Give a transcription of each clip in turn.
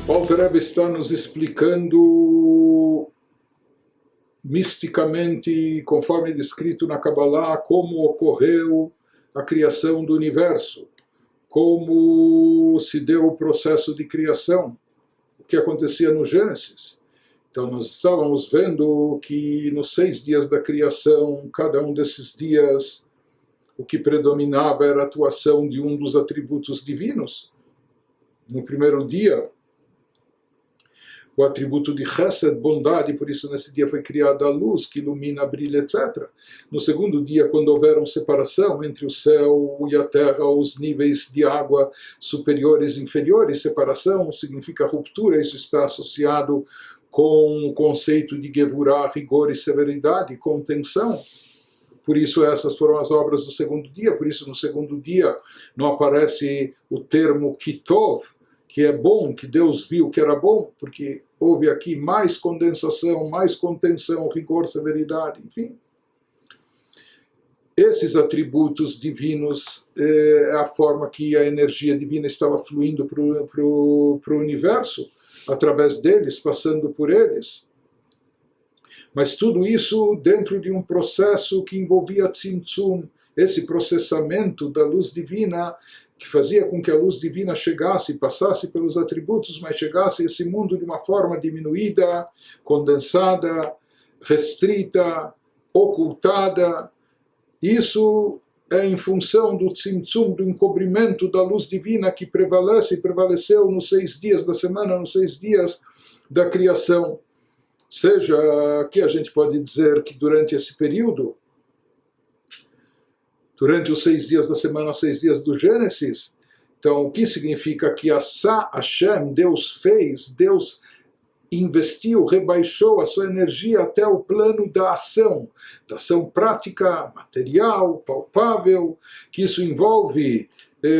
O Alter Rebbe está nos explicando misticamente, conforme descrito na Kabbalah, como ocorreu a criação do universo, como se deu o processo de criação, o que acontecia no Gênesis. Então nós estávamos vendo que nos 6 dias da criação, cada um desses dias, o que predominava era a atuação de um dos atributos divinos. No primeiro dia, o atributo de Chesed, bondade, por isso nesse dia foi criada a luz que ilumina, brilha, etc. No segundo dia, quando houveram separação entre o céu e a terra, os níveis de água superiores e inferiores, separação significa ruptura, isso está associado com o conceito de Gevurah, rigor e severidade, contenção. Por isso essas foram as obras do segundo dia, por isso no segundo dia não aparece o termo Kitov, que é bom, que Deus viu que era bom, porque houve aqui mais condensação, mais contenção, rigor, severidade, enfim. Esses atributos divinos é a forma que a energia divina estava fluindo para o universo, através deles, passando por eles. Mas tudo isso dentro de um processo que envolvia Tzimtzum, esse processamento da luz divina, que fazia com que a luz divina chegasse, passasse pelos atributos, mas chegasse a esse mundo de uma forma diminuída, condensada, restrita, ocultada. Isso é em função do tzimtzum, do encobrimento da luz divina que prevaleceu nos 6 dias da semana, nos 6 dias da criação. Seja, aqui a gente pode dizer que durante esse período, durante os 6 dias da semana, 6 dias do Gênesis, então o que significa que Asa Hashem, Deus fez, Deus investiu, rebaixou a sua energia até o plano da ação prática, material, palpável, que isso envolve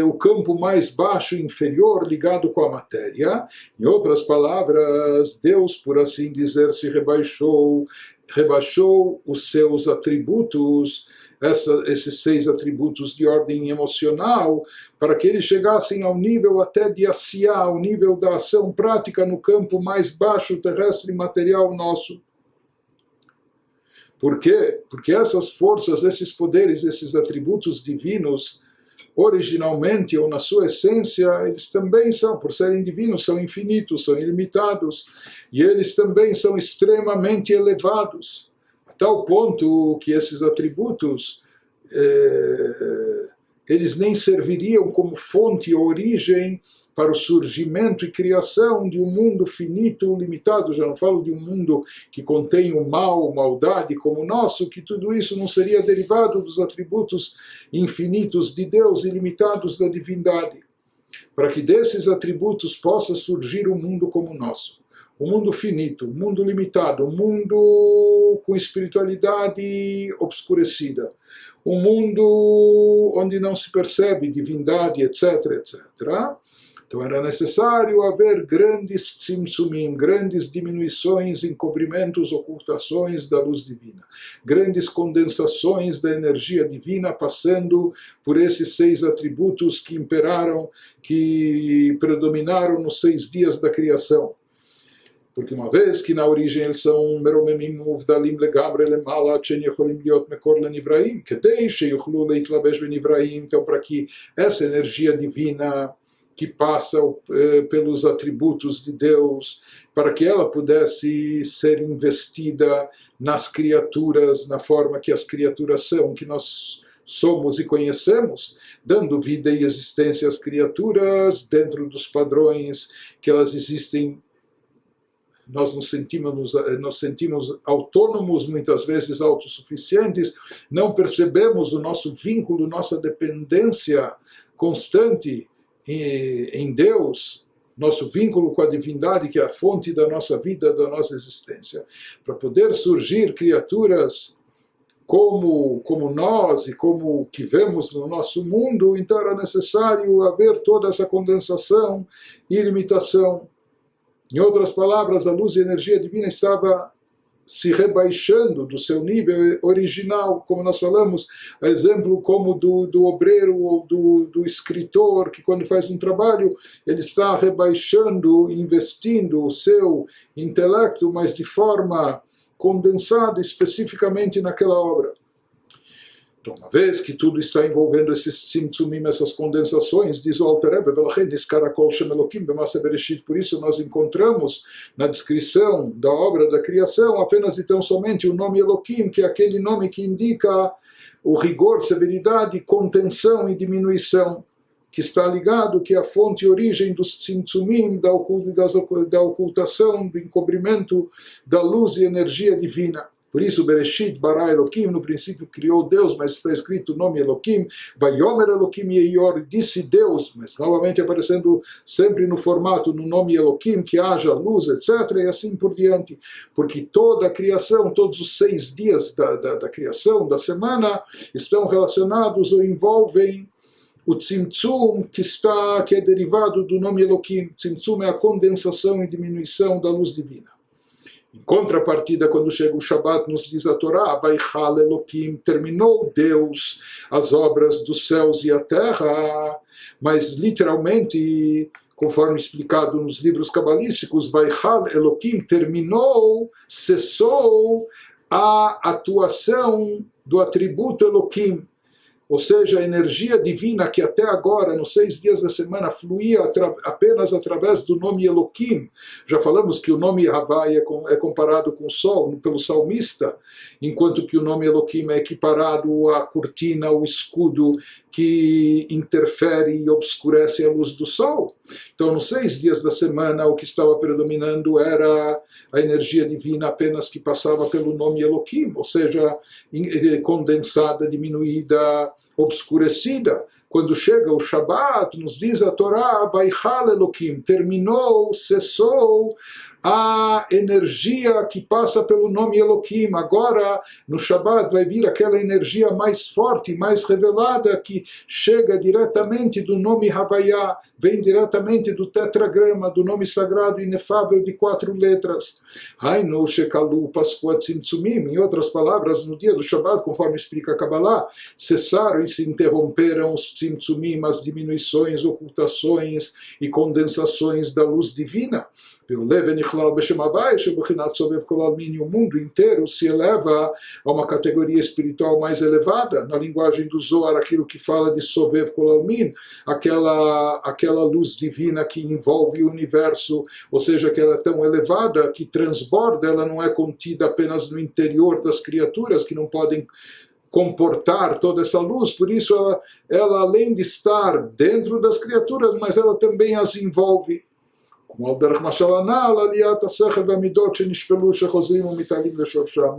o campo mais baixo e inferior ligado com a matéria. Em outras palavras, Deus, por assim dizer, se rebaixou os seus atributos, esses 6 atributos de ordem emocional, para que eles chegassem ao nível até de Asiá, ao nível da ação prática no campo mais baixo, terrestre e material nosso. Por quê? Porque essas forças, esses poderes, esses atributos divinos, originalmente ou na sua essência, eles também são, por serem divinos, são infinitos, são ilimitados, e eles também são extremamente elevados, a tal ponto que esses atributos eles nem serviriam como fonte ou origem para o surgimento e criação de um mundo finito, limitado. Já não falo de um mundo que contém o mal, maldade como o nosso, que tudo isso não seria derivado dos atributos infinitos de Deus, ilimitados da divindade. Para que desses atributos possa surgir um mundo como o nosso. Um mundo finito, um mundo limitado, um mundo com espiritualidade obscurecida. Um mundo onde não se percebe divindade, etc, etc. Então era necessário haver grandes tzimtzumim, grandes diminuições, encobrimentos, ocultações da luz divina. Grandes condensações da energia divina passando por esses 6 atributos que imperaram, que predominaram nos 6 dias da criação. Porque uma vez que na origem eles são meromemim muvdalim legabre lemala chen yecholim liot mekor lenivraim, kedei sheyuchlu leitlabesh benivraim, então para que essa energia divina que passa pelos atributos de Deus, para que ela pudesse ser investida nas criaturas, na forma que as criaturas são, que nós somos e conhecemos, dando vida e existência às criaturas dentro dos padrões que elas existem. Nós nos sentimos autônomos, muitas vezes autossuficientes, não percebemos o nosso vínculo, nossa dependência constante em Deus, nosso vínculo com a divindade, que é a fonte da nossa vida, da nossa existência. Para poder surgir criaturas como nós e como que vemos no nosso mundo, então era necessário haver toda essa condensação e limitação. Em outras palavras, a luz e a energia divina estava se rebaixando do seu nível original, como nós falamos, exemplo como do obreiro ou do escritor, que quando faz um trabalho, ele está rebaixando, investindo o seu intelecto, mas de forma condensada especificamente naquela obra. Então, uma vez que tudo está envolvendo esses tzimtzumim, essas condensações, diz o Alter Rebbe, por isso nós encontramos na descrição da obra da criação apenas e tão somente o nome Eloquim, que é aquele nome que indica o rigor, severidade, contenção e diminuição, que está ligado, que é a fonte e origem dos tzimtzumim, da ocultação, do encobrimento da luz e energia divina. Por isso, Bereshit bara Eloquim, no princípio criou Deus, mas está escrito o nome Eloquim, Vayomer Eloquim Yeior, disse Deus, mas novamente aparecendo sempre no formato, no nome Eloquim, que haja luz, etc., e assim por diante. Porque toda a criação, todos os 6 dias da criação, da semana, estão relacionados ou envolvem o tzimtzum, que é derivado do nome Eloquim. Tzimtzum é a condensação e diminuição da luz divina. Em contrapartida, quando chega o Shabat, nos diz a Torá, Vaichal Eloquim, terminou Deus as obras dos céus e a terra, mas literalmente, conforme explicado nos livros cabalísticos, Vaichal Eloquim terminou, cessou a atuação do atributo Eloquim, ou seja, a energia divina que até agora, nos 6 dias da semana, fluía apenas através do nome Eloquim. Já falamos que o nome Havai é comparado com o sol, pelo salmista, enquanto que o nome Eloquim é equiparado à cortina, ao escudo que interfere e obscurece a luz do sol. Então, nos 6 dias da semana, o que estava predominando era a energia divina apenas que passava pelo nome Eloquim, ou seja, condensada, diminuída, obscurecida. Quando chega o Shabat, nos diz a Torá, Vaichal Eloquim, terminou, cessou a energia que passa pelo nome Eloquim. Agora, no Shabat, vai vir aquela energia mais forte, mais revelada, que chega diretamente do nome Havaiá, vem diretamente do tetragrama, do nome sagrado inefável de 4 letras. Hainu Shekalu Pascua Tzimtzumim. Em outras palavras, no dia do Shabat, conforme explica a Kabbalah, cessaram e se interromperam os Tzimtzumim, as diminuições, ocultações e condensações da luz divina. O mundo inteiro se eleva a uma categoria espiritual mais elevada, na linguagem do Zohar, aquilo que fala de Sovev Kol Almin, aquela luz divina que envolve o universo, ou seja, que ela é tão elevada que transborda, ela não é contida apenas no interior das criaturas, que não podem comportar toda essa luz, por isso ela além de estar dentro das criaturas, mas ela também as envolve. E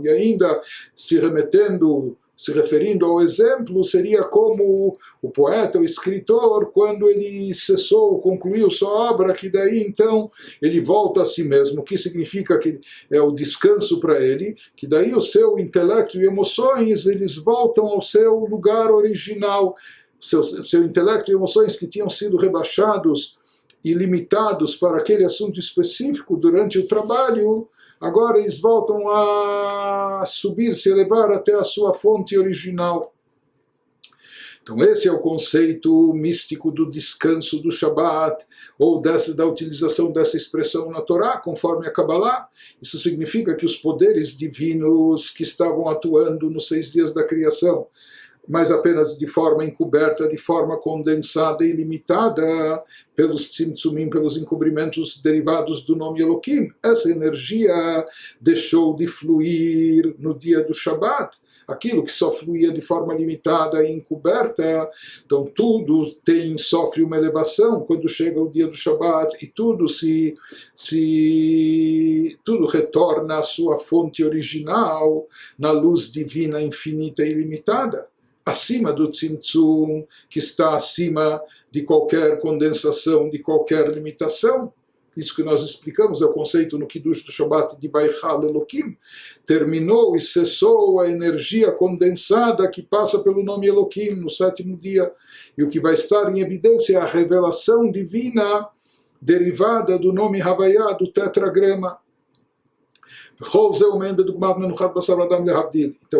ainda se referindo ao exemplo, seria como o poeta, o escritor, quando ele cessou, concluiu sua obra, que daí então ele volta a si mesmo, o que significa que é o descanso para ele, que daí o seu intelecto e emoções, eles voltam ao seu lugar original, seu intelecto e emoções que tinham sido rebaixados e limitados para aquele assunto específico durante o trabalho, agora eles voltam a subir, se elevar até a sua fonte original. Então esse é o conceito místico do descanso do Shabat, ou da utilização dessa expressão na Torá, conforme a Kabbalah. Isso significa que os poderes divinos que estavam atuando nos 6 dias da criação, mas apenas de forma encoberta, de forma condensada e limitada pelos tzimtzumim, pelos encobrimentos derivados do nome Eloquim. Essa energia deixou de fluir no dia do Shabat. Aquilo que só fluía de forma limitada e encoberta, então tudo sofre uma elevação quando chega o dia do Shabat e tudo retorna à sua fonte original, na luz divina infinita e ilimitada, acima do tzimtzum, que está acima de qualquer condensação, de qualquer limitação. Isso que nós explicamos é o conceito no Kiddush do Shabbat de Vaichal Eloquim. Terminou e cessou a energia condensada que passa pelo nome Eloquim no 7º dia. E o que vai estar em evidência é a revelação divina derivada do nome Havaiá, do tetragrama. Então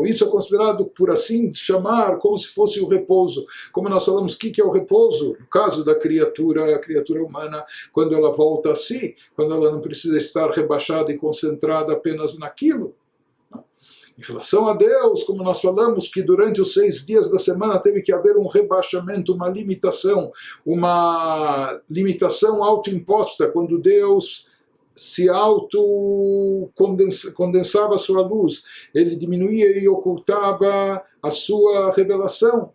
isso é considerado, por assim chamar, como se fosse o repouso. Como nós falamos, o que é o repouso? No caso da criatura, a criatura humana, quando ela volta a si, quando ela não precisa estar rebaixada e concentrada apenas naquilo. Em relação a Deus, como nós falamos, que durante os 6 dias da semana teve que haver um rebaixamento, uma limitação autoimposta, quando Deus se condensava a sua luz, ele diminuía e ocultava a sua revelação.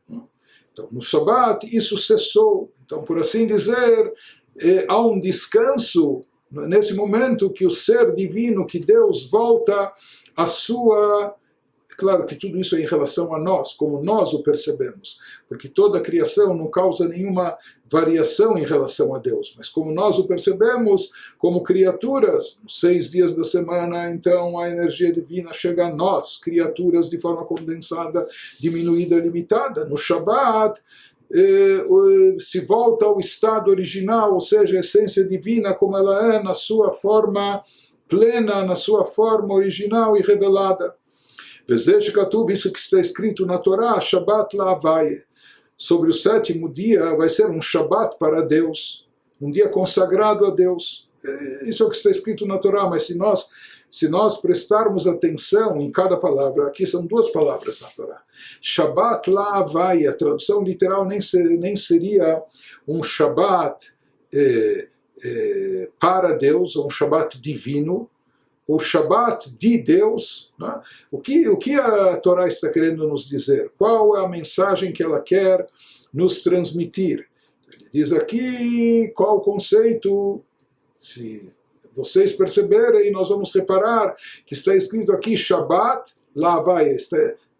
Então, no Shabat, isso cessou. Então, por assim dizer, há um descanso nesse momento que o ser divino, que Deus volta a sua... Claro que tudo isso é em relação a nós, como nós o percebemos, porque toda a criação não causa nenhuma variação em relação a Deus, mas como nós o percebemos como criaturas, nos 6 dias da semana, então a energia divina chega a nós, criaturas de forma condensada, diminuída, limitada. No Shabat, se volta ao estado original, ou seja, a essência divina como ela é na sua forma plena, na sua forma original e revelada. Isso que está escrito na Torá, Shabbat la'Havaya. Sobre o 7º dia vai ser um Shabbat para Deus, um dia consagrado a Deus. Isso é o que está escrito na Torá, mas se nós prestarmos atenção em cada palavra, aqui são 2 palavras na Torá. Shabbat la'Havaya, a tradução literal nem seria um Shabbat para Deus, ou um Shabbat divino, o Shabat de Deus. Né? O que a Torá está querendo nos dizer? Qual é a mensagem que ela quer nos transmitir? Ele diz aqui qual o conceito. Se vocês perceberem, nós vamos reparar que está escrito aqui Shabat la'Havaya,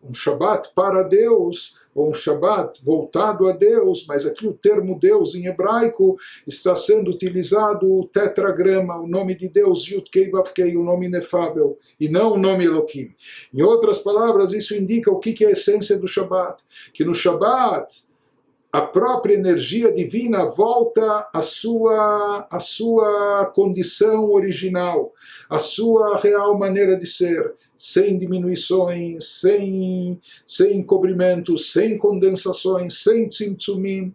um Shabat para Deus, ou um Shabat voltado a Deus, mas aqui o termo Deus em hebraico está sendo utilizado o tetragrama, o nome de Deus, Yud-Kei Vav-Kei, o nome inefável, e não o nome Elohim. Em outras palavras, isso indica o que é a essência do Shabat, que no Shabat a própria energia divina volta à sua condição original, à sua real maneira de ser, sem diminuições, sem encobrimentos, sem condensações, sem tzimtzumim.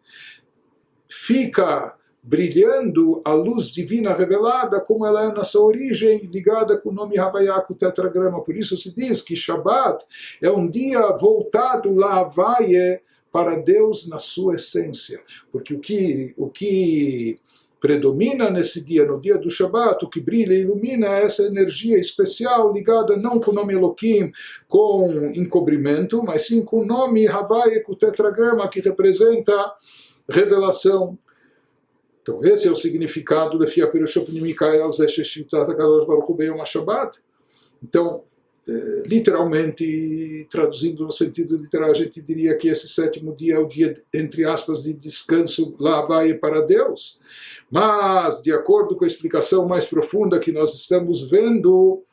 Fica brilhando a luz divina revelada como ela é na sua origem, ligada com o nome Havaiá, com o tetragrama. Por isso se diz que Shabbat é um dia voltado la'Havaya, para Deus na sua essência. Porque o que predomina nesse dia, no dia do Shabat, o que brilha e ilumina é essa energia especial ligada não com o nome Elohim, com encobrimento, mas sim com o nome Havaiá, com o tetragrama, que representa revelação. Então esse é o significado de Fia Pirushot Nimikai Zeh Sheshitat HaKadosh Baruch Hu Beyom HaShabbat. Então, literalmente, traduzindo no sentido literal, a gente diria que esse 7º dia é o dia, entre aspas, de descanso la'Havaya para Deus. Mas, de acordo com a explicação mais profunda que nós estamos vendo,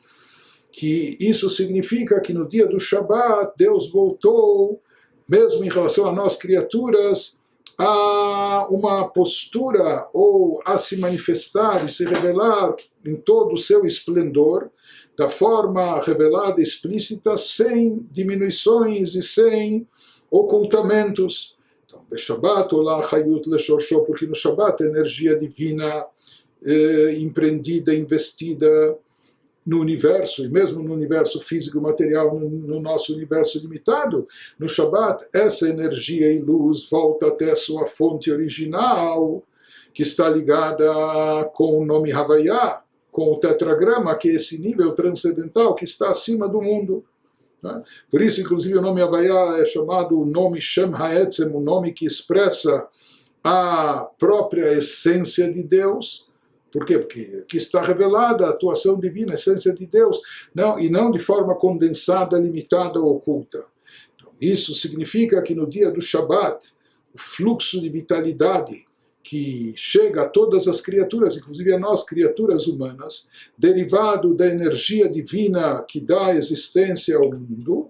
que isso significa que no dia do Shabat, Deus voltou, mesmo em relação a nós criaturas, a uma postura ou a se manifestar e se revelar em todo o seu esplendor, da forma revelada e explícita, sem diminuições e sem ocultamentos. Então, Shabbat, porque no Shabbat a energia divina empreendida, investida no universo, e mesmo no universo físico material, no nosso universo limitado, no Shabbat essa energia e luz volta até a sua fonte original, que está ligada com o nome Havaiá, com o tetragrama, que é esse nível transcendental que está acima do mundo. Né? Por isso, inclusive, o nome Havaiá é chamado o nome Shem Ha'etzem, o nome que expressa a própria essência de Deus. Por quê? Porque aqui está revelada a atuação divina, a essência de Deus, e não de forma condensada, limitada ou oculta. Então, isso significa que no dia do Shabat, o fluxo de vitalidade que chega a todas as criaturas, inclusive a nós, criaturas humanas, derivado da energia divina que dá existência ao mundo,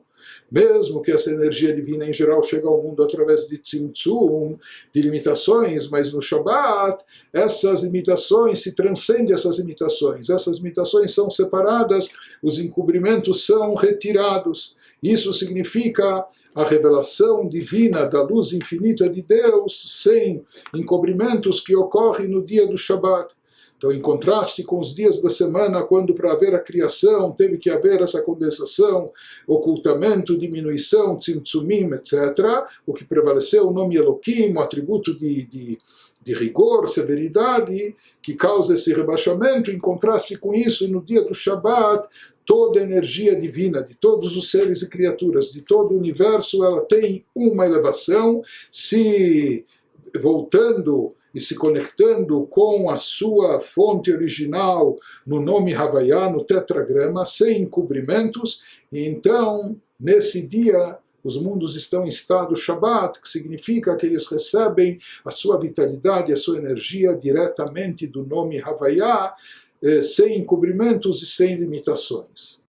mesmo que essa energia divina em geral chega ao mundo através de tzimtzum, de limitações, mas no Shabbat essas limitações se transcendem essas limitações são separadas, os encobrimentos são retirados. Isso significa a revelação divina da luz infinita de Deus sem encobrimentos que ocorre no dia do Shabbat. Então, em contraste com os dias da semana, quando para haver a criação teve que haver essa condensação, ocultamento, diminuição, tzimtzumim, etc., o que prevaleceu o nome Elohim, o atributo de rigor, severidade, que causa esse rebaixamento. Em contraste com isso, no dia do Shabbat, toda a energia divina de todos os seres e criaturas, de todo o universo, ela tem uma elevação, se voltando e se conectando com a sua fonte original no nome Havaiá, no tetragrama, sem encobrimentos, e então, nesse dia, os mundos estão em estado Shabbat, que significa que eles recebem a sua vitalidade, a sua energia diretamente do nome Havaiá, sem encobrimentos e sem limitações.